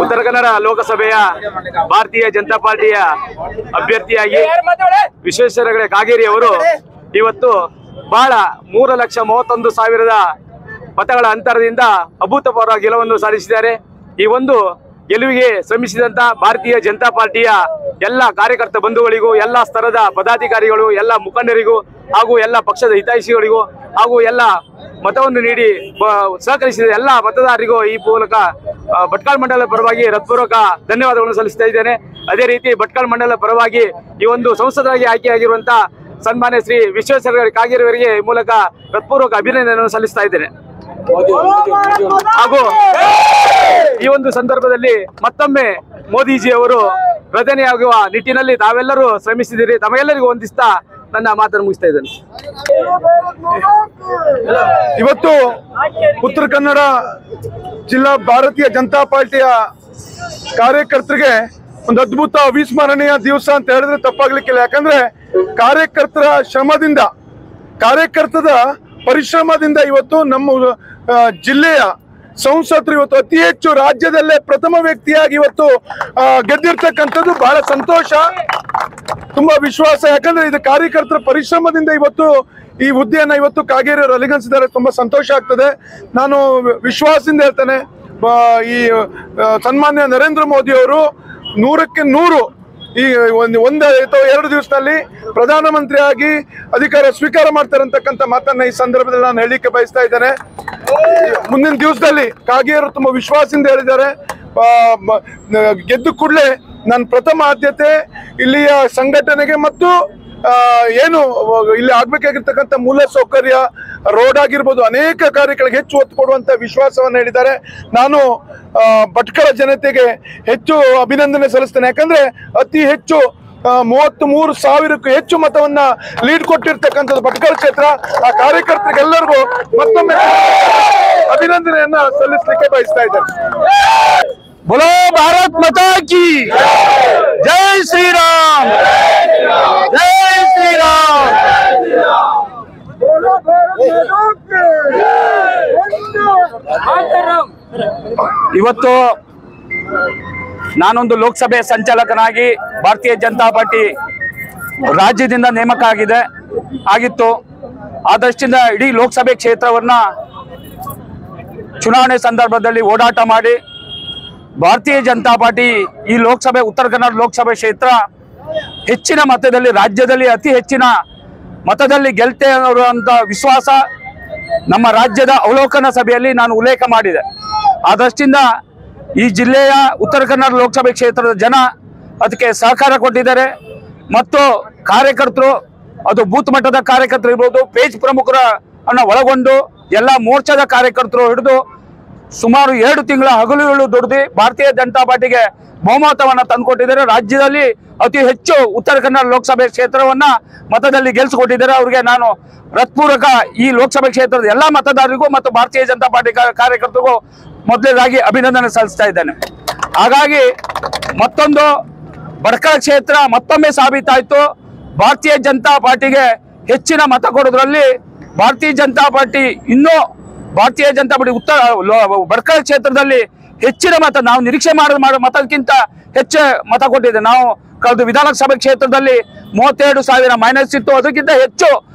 ಉತ್ತರ ಕನ್ನಡ ಲೋಕಸಭೆಯ ಭಾರತೀಯ ಜನತಾ ಪಾರ್ಟಿಯ ಅಭ್ಯರ್ಥಿಯಾಗಿ ವಿಶ್ವೇಶ್ವರ ಹೆಗಡೆ ಕಾಗೇರಿ ಅವರು ಇವತ್ತು ಬಹಳ 3,31,000 ಮತಗಳ ಅಂತರದಿಂದ ಅಭೂತಪೂರ್ವ ಗೆಲುವನ್ನು ಸಾಧಿಸಿದ್ದಾರೆ. ಈ ಒಂದು ಗೆಲುವಿಗೆ ಶ್ರಮಿಸಿದಂತ ಭಾರತೀಯ ಜನತಾ ಪಾರ್ಟಿಯ ಎಲ್ಲ ಕಾರ್ಯಕರ್ತ ಬಂಧುಗಳಿಗೂ, ಎಲ್ಲ ಸ್ತರದ ಪದಾಧಿಕಾರಿಗಳು, ಎಲ್ಲ ಮುಖಂಡರಿಗೂ ಹಾಗೂ ಎಲ್ಲ ಪಕ್ಷದ ಹಿತೈಷಿಗಳಿಗೂ ಹಾಗೂ ಎಲ್ಲ ಮತವನ್ನು ನೀಡಿ ಸಹಕರಿಸಿದ ಎಲ್ಲ ಮತದಾರರಿಗೂ ಈ ಮೂಲಕ ಭಟ್ಕಳ ಮಂಡಲ ಪರವಾಗಿ ಹೃತ್ಪೂರ್ವಕ ಧನ್ಯವಾದಗಳನ್ನು ಸಲ್ಲಿಸ್ತಾ ಇದ್ದೇನೆ. ಅದೇ ರೀತಿ ಭಟ್ಕಳ ಮಂಡಲ ಪರವಾಗಿ ಈ ಒಂದು ಸಂಸದರಾಗಿ ಆಯ್ಕೆಯಾಗಿರುವಂತಹ ಸನ್ಮಾನ್ಯ ಶ್ರೀ ವಿಶ್ವೇಶ್ವರ ಹೆಗಡೆ ಕಾಗೇರಿ ಅವರಿಗೆ ಈ ಮೂಲಕ ಹೃತ್ಪೂರ್ವಕ ಅಭಿನಂದನೆಯನ್ನು ಸಲ್ಲಿಸ್ತಾ ಇದ್ದೇನೆ. ಹಾಗೂ ಈ ಒಂದು ಸಂದರ್ಭದಲ್ಲಿ ಮತ್ತೊಮ್ಮೆ ಮೋದಿಜಿ ಅವರು ಪ್ರಧಾನಿಯಾಗುವ ನಿಟ್ಟಿನಲ್ಲಿ ತಾವೆಲ್ಲರೂ ಶ್ರಮಿಸಿದಿರಿ. ತಮಗೆಲ್ಲರಿಗೂ ವಂದಿಸ್ತಾ ನನ್ನ ಮಾತನ್ನು ಮುಗಿಸ್ತಾ ಇದ್ದೇನೆ. ಇವತ್ತು ಉತ್ತರ ಕನ್ನಡ ಜಿಲ್ಲಾ ಭಾರತೀಯ ಜನತಾ ಪಾರ್ಟಿಯ ಕಾರ್ಯಕರ್ತರಿಗೆ ಒಂದು ಅದ್ಭುತ ಅವಿಸ್ಮರಣೀಯ ದಿವಸ ಅಂತ ಹೇಳಿದ್ರೆ ತಪ್ಪಾಗ್ಲಿಕ್ಕಿಲ್ಲ. ಯಾಕಂದ್ರೆ ಕಾರ್ಯಕರ್ತರ ಶ್ರಮದಿಂದ, ಕಾರ್ಯಕರ್ತರ ಪರಿಶ್ರಮದಿಂದ ಇವತ್ತು ನಮ್ಮ ಜಿಲ್ಲೆಯ ಸಂಸದರು ಇವತ್ತು ಅತಿ ಹೆಚ್ಚು ರಾಜ್ಯದಲ್ಲೇ ಪ್ರಥಮ ವ್ಯಕ್ತಿಯಾಗಿ ಇವತ್ತು ಗೆದ್ದಿರ್ತಕ್ಕಂಥದ್ದು ಬಹಳ ಸಂತೋಷ, ತುಂಬಾ ವಿಶ್ವಾಸ. ಯಾಕಂದ್ರೆ ಇದು ಕಾರ್ಯಕರ್ತರ ಪರಿಶ್ರಮದಿಂದ ಇವತ್ತು ಈ ಹುದ್ದೆಯನ್ನ ಇವತ್ತು ಕಾಗೇರಿ ಅವರು ಅಲಿಗನ್ಸಿದ್ದಾರೆ. ತುಂಬಾ ಸಂತೋಷ ಆಗ್ತದೆ. ನಾನು ವಿಶ್ವಾಸದಿಂದ ಹೇಳ್ತೇನೆ, ಈ ಸನ್ಮಾನ್ಯ ನರೇಂದ್ರ ಮೋದಿ ಅವರು 100ಕ್ಕೆ 100 ಈ ಒಂದು ಅಥವಾ 2 ದಿವಸದಲ್ಲಿ ಪ್ರಧಾನಮಂತ್ರಿಯಾಗಿ ಅಧಿಕಾರ ಸ್ವೀಕಾರ ಮಾಡ್ತಾರೆ ಅಂತಕ್ಕಂಥ ಮಾತನ್ನ ಈ ಸಂದರ್ಭದಲ್ಲಿ ನಾನು ಹೇಳಲಿಕ್ಕೆ ಬಯಸ್ತಾ ಇದ್ದೇನೆ. ಮುಂದಿನ ದಿವಸದಲ್ಲಿ ಕಾಗೇರಿ ತುಂಬಾ ವಿಶ್ವಾಸದಿಂದ ಹೇಳಿದ್ದಾರೆ, ಗೆದ್ದು ಕೂಡಲೇ ನನ್ನ ಪ್ರಥಮ ಆದ್ಯತೆ ಇಲ್ಲಿಯ ಸಂಘಟನೆಗೆ ಮತ್ತು ಏನು ಇಲ್ಲಿ ಆಗ್ಬೇಕಾಗಿರ್ತಕ್ಕಂಥ ಮೂಲ ಸೌಕರ್ಯ, ರೋಡ್ ಆಗಿರ್ಬೋದು, ಅನೇಕ ಕಾರ್ಯಗಳಿಗೆ ಹೆಚ್ಚು ಒತ್ತು ಕೊಡುವಂತ ವಿಶ್ವಾಸವನ್ನು ಹೇಳಿದ್ದಾರೆ. ನಾನು ಭಟ್ಕಳ ಜನತೆಗೆ ಹೆಚ್ಚು ಅಭಿನಂದನೆ ಸಲ್ಲಿಸ್ತೇನೆ. ಯಾಕಂದ್ರೆ ಅತಿ ಹೆಚ್ಚು 33,000ಕ್ಕೂ ಹೆಚ್ಚು ಮತವನ್ನ ಲೀಡ್ ಕೊಟ್ಟಿರ್ತಕ್ಕಂಥದ್ದು ಭಟ್ಕಳ ಕ್ಷೇತ್ರ. ಆ ಕಾರ್ಯಕರ್ತರಿಗೆಲ್ಲರಿಗೂ ಮತ್ತೊಮ್ಮೆ ಅಭಿನಂದನೆಯನ್ನ ಸಲ್ಲಿಸಲಿಕ್ಕೆ ಬಯಸ್ತಾ ಇದ್ದೇನೆ. बोलो भारत माता की जय श्री राम, जय श्री राम। ಇವತ್ತು ನಾನೊಂದು ಲೋಕಸಭೆ ಸಂಚಾಲಕನಾಗಿ ಭಾರತೀಯ ಜನತಾ ಪಾರ್ಟಿ ರಾಜ್ಯದಿಂದ ನೇಮಕ ಆಗಿತ್ತು. ಆ ದೃಷ್ಟಿಯಿಂದ ಇಡೀ ಲೋಕಸಭೆ ಕ್ಷೇತ್ರವನ್ನ ಚುನಾವಣೆ ಸಂದರ್ಭದಲ್ಲಿ ಓಡಾಟ ಮಾಡಿ ಭಾರತೀಯ ಜನತಾ ಪಾರ್ಟಿ ಈ ಲೋಕಸಭೆ ಉತ್ತರ ಕನ್ನಡ ಲೋಕಸಭೆ ಕ್ಷೇತ್ರ ಹೆಚ್ಚಿನ ಮತದಲ್ಲಿ, ರಾಜ್ಯದಲ್ಲಿ ಅತಿ ಹೆಚ್ಚಿನ ಮತದಲ್ಲಿ ಗೆಲ್ತೆ ಅನ್ನುವಂಥ ವಿಶ್ವಾಸ ನಮ್ಮ ರಾಜ್ಯದ ಅವಲೋಕನ ಸಭೆಯಲ್ಲಿ ನಾನು ಉಲ್ಲೇಖ ಮಾಡಿದೆ. ಆ ದೃಷ್ಟಿಯಿಂದ ಈ ಜಿಲ್ಲೆಯ ಉತ್ತರ ಕನ್ನಡ ಲೋಕಸಭೆ ಕ್ಷೇತ್ರದ ಜನ ಅದಕ್ಕೆ ಸಹಕಾರ ಕೊಟ್ಟಿದ್ದಾರೆ. ಮತ್ತು ಕಾರ್ಯಕರ್ತರು, ಅದು ಬೂತ್ ಮಟ್ಟದ ಕಾರ್ಯಕರ್ತರು ಇರ್ಬೋದು, ಪೇಜ್ ಪ್ರಮುಖರನ್ನು ಒಳಗೊಂಡು ಎಲ್ಲ ಮೋರ್ಚಾದ ಕಾರ್ಯಕರ್ತರು ಹಿಡಿದು ಸುಮಾರು 2 ತಿಂಗಳ ಹಗಲು ದುಡಿದು ಭಾರತೀಯ ಜನತಾ ಪಾರ್ಟಿಗೆ ಬಹುಮತವನ್ನ ತಂದುಕೊಟ್ಟಿದ್ದಾರೆ. ರಾಜ್ಯದಲ್ಲಿ ಅತಿ ಹೆಚ್ಚು ಉತ್ತರ ಕನ್ನಡ ಲೋಕಸಭೆ ಕ್ಷೇತ್ರವನ್ನ ಮತದಲ್ಲಿ ಗೆಲ್ಲಿಸಿಕೊಟ್ಟಿದ್ದಾರೆ. ಅವರಿಗೆ ನಾನು ಹೃತ್ಪೂರ್ವಕ ಈ ಲೋಕಸಭೆ ಕ್ಷೇತ್ರದ ಎಲ್ಲ ಮತದಾರರಿಗೂ ಮತ್ತು ಭಾರತೀಯ ಜನತಾ ಪಾರ್ಟಿ ಕಾರ್ಯಕರ್ತರಿಗೂ ಮೊದಲನೇದಾಗಿ ಅಭಿನಂದನೆ ಸಲ್ಲಿಸ್ತಾ ಇದ್ದೇನೆ. ಹಾಗಾಗಿ ಮತ್ತೊಂದು ಭಟ್ಕಳ ಕ್ಷೇತ್ರ ಮತ್ತೊಮ್ಮೆ ಸಾಬೀತಾಯಿತು, ಭಾರತೀಯ ಜನತಾ ಪಾರ್ಟಿಗೆ ಹೆಚ್ಚಿನ ಮತ ಕೊಡೋದ್ರಲ್ಲಿ ಭಾರತೀಯ ಜನತಾ ಪಾರ್ಟಿ ಇನ್ನೂ ಭಾರತೀಯ ಜನತಾ ಪಾರ್ಟಿ ಭಟ್ಕಳ ಕ್ಷೇತ್ರದಲ್ಲಿ ಹೆಚ್ಚಿನ ಮತ, ನಾವು ನಿರೀಕ್ಷೆ ಮಾಡೋ ಮತಕ್ಕಿಂತ ಹೆಚ್ಚು ಮತ ಕೊಟ್ಟಿದೆ. ನಾವು ಕಳೆದ ವಿಧಾನಸಭೆ ಕ್ಷೇತ್ರದಲ್ಲಿ 32,000 ಮೈನಸ್ ಇತ್ತು. ಅದಕ್ಕಿಂತ ಹೆಚ್ಚು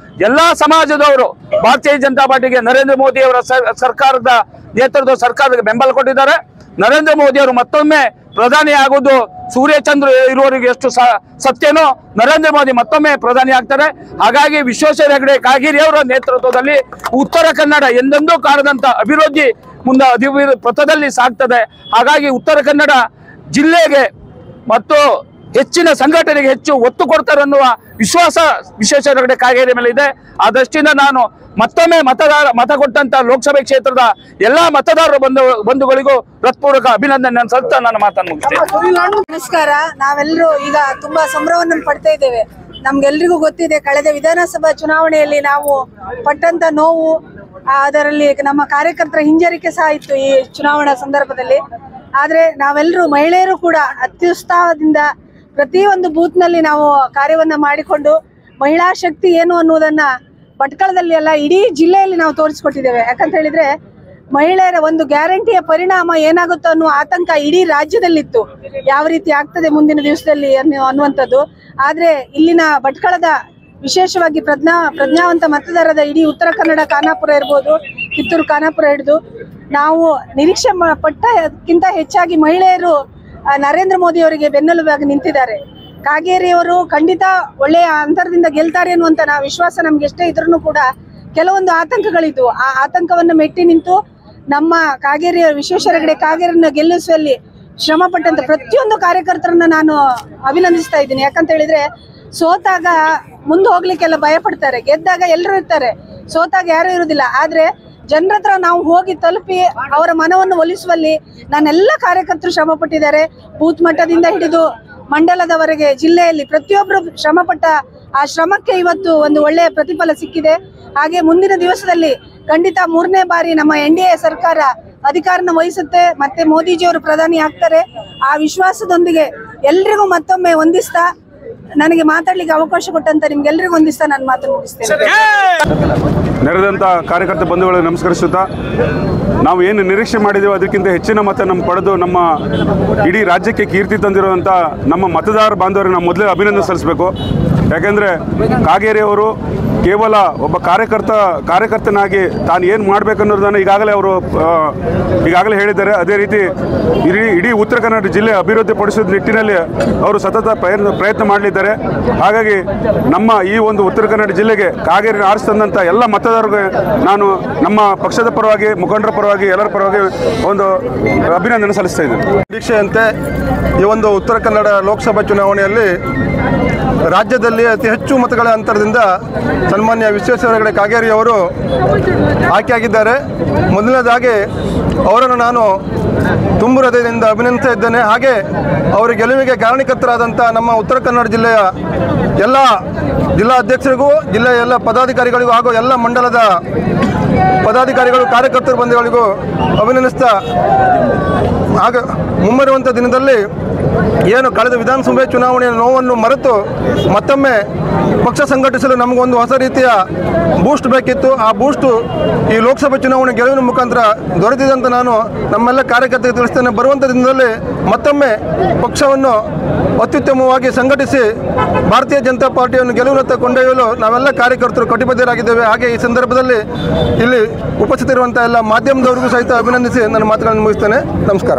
ಎಲ್ಲಾ ಸಮಾಜದವರು ಭಾರತೀಯ ಜನತಾ ಪಾರ್ಟಿಗೆ ನರೇಂದ್ರ ಮೋದಿ ಅವರ ಸರ್ಕಾರದ ನೇತೃತ್ವದ ಸರ್ಕಾರಕ್ಕೆ ಬೆಂಬಲ ಕೊಟ್ಟಿದ್ದಾರೆ. ನರೇಂದ್ರ ಮೋದಿ ಅವರು ಮತ್ತೊಮ್ಮೆ ಪ್ರಧಾನಿ ಆಗೋದು ಸೂರ್ಯಚಂದ್ರ ಇರುವವರಿಗೆ ಎಷ್ಟು ಸತ್ಯನೋ ನರೇಂದ್ರ ಮೋದಿ ಮತ್ತೊಮ್ಮೆ ಪ್ರಧಾನಿ ಆಗ್ತಾರೆ. ಹಾಗಾಗಿ ವಿಶ್ವೇಶ್ವರ ಹೆಗಡೆ ಕಾಗೇರಿ ಅವರ ನೇತೃತ್ವದಲ್ಲಿ ಉತ್ತರ ಕನ್ನಡ ಎಂದೆಂದೂ ಕಾಣದಂತ ಅಭಿವೃದ್ಧಿ ಮುಂದೆ ಪಥದಲ್ಲಿ ಸಾಗ್ತದೆ. ಹಾಗಾಗಿ ಉತ್ತರ ಕನ್ನಡ ಜಿಲ್ಲೆಗೆ ಮತ್ತು ಹೆಚ್ಚಿನ ಸಂಘಟನೆಗೆ ಹೆಚ್ಚು ಒತ್ತು ಕೊಡ್ತಾರೆ ಅನ್ನುವ ವಿಶ್ವಾಸ ವಿಶ್ವೇಶ್ವರ ಹೆಗಡೆ ಕಾಗೇರಿ ಮೇಲೆ ಇದೆ. ಆ ದೃಷ್ಟಿಯಿಂದ ನಾನು ಮತ್ತೊಮ್ಮೆ ಮತ ಕೊಟ್ಟಂತ ಲೋಕಸಭೆ ಕ್ಷೇತ್ರದ ಎಲ್ಲಾ ಮತದಾರರ ಬಂಧುಗಳಿಗೂ ಹೃತ್ಪೂರ್ವಕ ಅಭಿನಂದನೆ ಸಲ್ಲಿಸ್ತಾ ನನ್ನ ಮಾತನ್ನು ಮುಗಿಸ್ತೇನೆ. ನಮಸ್ಕಾರ. ನಾವೆಲ್ಲರೂ ಈಗ ತುಂಬಾ ಸಂಭ್ರಮವನ್ನು ಪಡ್ತಾ ಇದ್ದೇವೆ. ನಮ್ಗೆಲ್ರಿಗೂ ಗೊತ್ತಿದೆ, ಕಳೆದ ವಿಧಾನಸಭಾ ಚುನಾವಣೆಯಲ್ಲಿ ನಾವು ಪಟ್ಟಂತ ನೋವು, ಅದರಲ್ಲಿ ನಮ್ಮ ಕಾರ್ಯಕರ್ತರ ಹಿಂಜರಿಕೆ ಸಹ ಇತ್ತು ಈ ಚುನಾವಣಾ ಸಂದರ್ಭದಲ್ಲಿ. ಆದ್ರೆ ನಾವೆಲ್ಲರೂ ಮಹಿಳೆಯರು ಕೂಡ ಅತ್ಯುತ್ಸಾಹದಿಂದ ಪ್ರತಿಯೊಂದು ಬೂತ್ ನಲ್ಲಿ ನಾವು ಕಾರ್ಯವನ್ನ ಮಾಡಿಕೊಂಡು ಮಹಿಳಾ ಶಕ್ತಿ ಏನು ಅನ್ನುವುದನ್ನ ಭಟ್ಕಳದಲ್ಲಿ ಅಲ್ಲ ಇಡೀ ಜಿಲ್ಲೆಯಲ್ಲಿ ನಾವು ತೋರಿಸ್ಕೊಟ್ಟಿದ್ದೇವೆ. ಯಾಕಂತ ಹೇಳಿದ್ರೆ ಮಹಿಳೆಯರ ಒಂದು ಗ್ಯಾರಂಟಿಯ ಪರಿಣಾಮ ಏನಾಗುತ್ತೋ ಅನ್ನುವ ಆತಂಕ ಇಡೀ ರಾಜ್ಯದಲ್ಲಿತ್ತು. ಯಾವ ರೀತಿ ಆಗ್ತದೆ ಮುಂದಿನ ದಿವಸದಲ್ಲಿ ಅನ್ನುವಂಥದ್ದು. ಆದ್ರೆ ಇಲ್ಲಿನ ಭಟ್ಕಳದ ವಿಶೇಷವಾಗಿ ಪ್ರಜ್ಞಾವಂತ ಮತದಾರರ ಇಡೀ ಉತ್ತರ ಕನ್ನಡ ಖಾನಾಪುರ ಇರ್ಬೋದು, ಕಿತ್ತೂರು ಖಾನಾಪುರ ಹಿಡಿದು ನಾವು ನಿರೀಕ್ಷೆ ಪಟ್ಟಕ್ಕಿಂತ ಹೆಚ್ಚಾಗಿ ಮಹಿಳೆಯರು ನರೇಂದ್ರ ಮೋದಿ ಅವರಿಗೆ ಬೆನ್ನೆಲುಬಾಗಿ ನಿಂತಿದ್ದಾರೆ. ಕಾಗೇರಿಯವರು ಖಂಡಿತ ಒಳ್ಳೆಯ ಅಂತರದಿಂದ ಗೆಲ್ತಾರೆ ಅನ್ನುವಂತ ವಿಶ್ವಾಸ ನಮ್ಗೆ ಎಷ್ಟೇ ಇದ್ರೂ ಕೂಡ ಕೆಲವೊಂದು ಆತಂಕಗಳಿದ್ವು. ಆ ಆತಂಕವನ್ನು ಮೆಟ್ಟಿ ನಿಂತು ನಮ್ಮ ಕಾಗೇರಿಯ ವಿಶ್ವೇಶ್ವರ ಹೆಗಡೆ ಕಾಗೇರಿಯನ್ನು ಗೆಲ್ಲಿಸುವಲ್ಲಿ ಶ್ರಮ ಪಟ್ಟಂತ ಪ್ರತಿಯೊಂದು ಕಾರ್ಯಕರ್ತರನ್ನ ನಾನು ಅಭಿನಂದಿಸ್ತಾ ಇದ್ದೀನಿ. ಯಾಕಂತ ಹೇಳಿದ್ರೆ ಸೋತಾಗ ಮುಂದೆ ಹೋಗ್ಲಿಕ್ಕೆಲ್ಲ ಭಯ ಪಡ್ತಾರೆ, ಗೆದ್ದಾಗ ಎಲ್ಲರೂ ಇರ್ತಾರೆ, ಸೋತಾಗ ಯಾರು ಇರುವುದಿಲ್ಲ. ಆದ್ರೆ ಜನರ ಹತ್ರ ನಾವು ಹೋಗಿ ತಲುಪಿ ಅವರ ಮನವನ್ನು ಒಲಿಸುವಲ್ಲಿ ನನ್ನೆಲ್ಲ ಕಾರ್ಯಕರ್ತರು ಶ್ರಮ ಪಟ್ಟಿದ್ದಾರೆ. ಬೂತ್ ಮಟ್ಟದಿಂದ ಹಿಡಿದು ಮಂಡಲದವರೆಗೆ ಜಿಲ್ಲೆಯಲ್ಲಿ ಪ್ರತಿಯೊಬ್ಬರು ಶ್ರಮಪಟ್ಟ ಆ ಶ್ರಮಕ್ಕೆ ಇವತ್ತು ಒಂದು ಒಳ್ಳೆಯ ಪ್ರತಿಫಲ ಸಿಕ್ಕಿದೆ. ಹಾಗೆ ಮುಂದಿನ ದಿವಸದಲ್ಲಿ ಖಂಡಿತ 3ನೇ ಬಾರಿ ನಮ್ಮ NDA ಸರ್ಕಾರ ಅಧಿಕಾರನ ವಹಿಸುತ್ತೆ, ಮತ್ತೆ ಮೋದಿಜಿಯವರು ಪ್ರಧಾನಿ ಆಗ್ತಾರೆ. ಆ ವಿಶ್ವಾಸದೊಂದಿಗೆ ಎಲ್ರಿಗೂ ಮತ್ತೊಮ್ಮೆ ವಂದಿಸ್ತಾ, ನನಗೆ ಮಾತಾಡ್ಲಿಕ್ಕೆ ಅವಕಾಶ ಕೊಟ್ಟಂತ ನಿಮ್ಗೆಲ್ರಿಗೂ ವಂದಿಸ್ತಾ ನಾನು ಮಾತು ಮುಗಿಸ್ತೇನೆ. ನೆರೆದಂಥ ಕಾರ್ಯಕರ್ತ ಬಂಧುಗಳು ನಮಸ್ಕರಿಸುತ್ತಾ, ನಾವು ಏನು ನಿರೀಕ್ಷೆ ಮಾಡಿದ್ದೇವೆ ಅದಕ್ಕಿಂತ ಹೆಚ್ಚಿನ ಮತ ನಮ್ಮ ಪಡೆದು ನಮ್ಮ ಇಡೀ ರಾಜ್ಯಕ್ಕೆ ಕೀರ್ತಿ ತಂದಿರುವಂಥ ನಮ್ಮ ಮತದಾರ ಬಾಂಧವರಿಗೆ ನಾವು ಮೊದಲೇ ಅಭಿನಂದನೆ ಸಲ್ಲಿಸಬೇಕು. ಯಾಕೆಂದರೆ ಕಾಗೇರಿಯವರು ಕೇವಲ ಒಬ್ಬ ಕಾರ್ಯಕರ್ತನಾಗಿ ತಾನು ಏನು ಮಾಡಬೇಕನ್ನೋದನ್ನು ಈಗಾಗಲೇ ಹೇಳಿದ್ದಾರೆ. ಅದೇ ರೀತಿ ಇಡೀ ಉತ್ತರ ಕನ್ನಡ ಜಿಲ್ಲೆ ಅಭಿವೃದ್ಧಿಪಡಿಸೋದ ನಿಟ್ಟಿನಲ್ಲಿ ಅವರು ಸತತ ಪ್ರಯತ್ನ ಮಾಡಲಿದ್ದಾರೆ. ಹಾಗಾಗಿ ನಮ್ಮ ಈ ಒಂದು ಉತ್ತರ ಕನ್ನಡ ಜಿಲ್ಲೆಗೆ ಕಾಗೇರಿನ ಆರಿಸ್ತಂದಂಥ ಎಲ್ಲ ಮತದಾರರಿಗೆ ನಾನು ನಮ್ಮ ಪಕ್ಷದ ಪರವಾಗಿ, ಮುಖಂಡರ ಪರವಾಗಿ, ಎಲ್ಲರ ಪರವಾಗಿ ಒಂದು ಅಭಿನಂದನೆ ಸಲ್ಲಿಸ್ತಾ ಇದ್ದೇನೆ. ನಿರೀಕ್ಷೆಯಂತೆ ಈ ಒಂದು ಉತ್ತರ ಕನ್ನಡ ಲೋಕಸಭಾ ಚುನಾವಣೆಯಲ್ಲಿ ರಾಜ್ಯದಲ್ಲಿ ಅತಿ ಹೆಚ್ಚು ಮತಗಳ ಅಂತರದಿಂದ ಸನ್ಮಾನ್ಯ ವಿಶ್ವೇಶ್ವರ ಹೆಗಡೆ ಕಾಗೇರಿಯವರು ಆಯ್ಕೆಯಾಗಿದ್ದಾರೆ. ಮೊದಲನೇದಾಗಿ ಅವರನ್ನು ನಾನು ತುಂಬು ಹೃದಯದಿಂದ ಅಭಿನಂದಿಸ್ತಾ ಇದ್ದೇನೆ. ಹಾಗೆ ಅವರ ಗೆಲುವಿಗೆ ಕಾರಣಕರ್ತರಾದಂಥ ನಮ್ಮ ಉತ್ತರ ಕನ್ನಡ ಜಿಲ್ಲೆಯ ಎಲ್ಲ ಜಿಲ್ಲಾ ಅಧ್ಯಕ್ಷರಿಗೂ, ಜಿಲ್ಲೆಯ ಎಲ್ಲ ಪದಾಧಿಕಾರಿಗಳಿಗೂ ಹಾಗೂ ಎಲ್ಲ ಮಂಡಲದ ಪದಾಧಿಕಾರಿಗಳು, ಕಾರ್ಯಕರ್ತರ ಬಂಧುಗಳಿಗೂ ಅಭಿನಂದಿಸ್ತಾ, ಆಗ ಮುಂಬರುವಂಥ ದಿನದಲ್ಲಿ ಏನು ಕಳೆದ ವಿಧಾನಸಭೆ ಚುನಾವಣೆಯ ನೋವನ್ನು ಮರೆತು ಮತ್ತೊಮ್ಮೆ ಪಕ್ಷ ಸಂಘಟಿಸಲು ನಮಗೊಂದು ಹೊಸ ರೀತಿಯ ಬೂಸ್ಟ್ ಬೇಕಿತ್ತು. ಆ ಬೂಸ್ಟು ಈ ಲೋಕಸಭೆ ಚುನಾವಣೆ ಗೆಲುವಿನ ಮುಖಾಂತರ ದೊರೆತಿದೆ ಅಂತ ನಾನು ನಮ್ಮೆಲ್ಲ ಕಾರ್ಯಕರ್ತರಿಗೆ ತಿಳಿಸ್ತೇನೆ. ಬರುವಂಥ ದಿನದಲ್ಲಿ ಮತ್ತೊಮ್ಮೆ ಪಕ್ಷವನ್ನು ಅತ್ಯುತ್ತಮವಾಗಿ ಸಂಘಟಿಸಿ ಭಾರತೀಯ ಜನತಾ ಪಾರ್ಟಿಯನ್ನು ಗೆಲುವಿನತ್ತ ಕೊಂಡೊಯ್ಯಲು ನಾವೆಲ್ಲ ಕಾರ್ಯಕರ್ತರು ಕಟಿಬದ್ಧರಾಗಿದ್ದೇವೆ. ಹಾಗೆ ಈ ಸಂದರ್ಭದಲ್ಲಿ ಇಲ್ಲಿ ಉಪಸ್ಥಿತರಿರುವಂಥ ಎಲ್ಲ ಮಾಧ್ಯಮದವರಿಗೂ ಸಹಿತ ಅಭಿನಂದಿಸಿ ನನ್ನ ಮಾತುಗಳನ್ನು ಮುಗಿಸ್ತೇನೆ. ನಮಸ್ಕಾರ.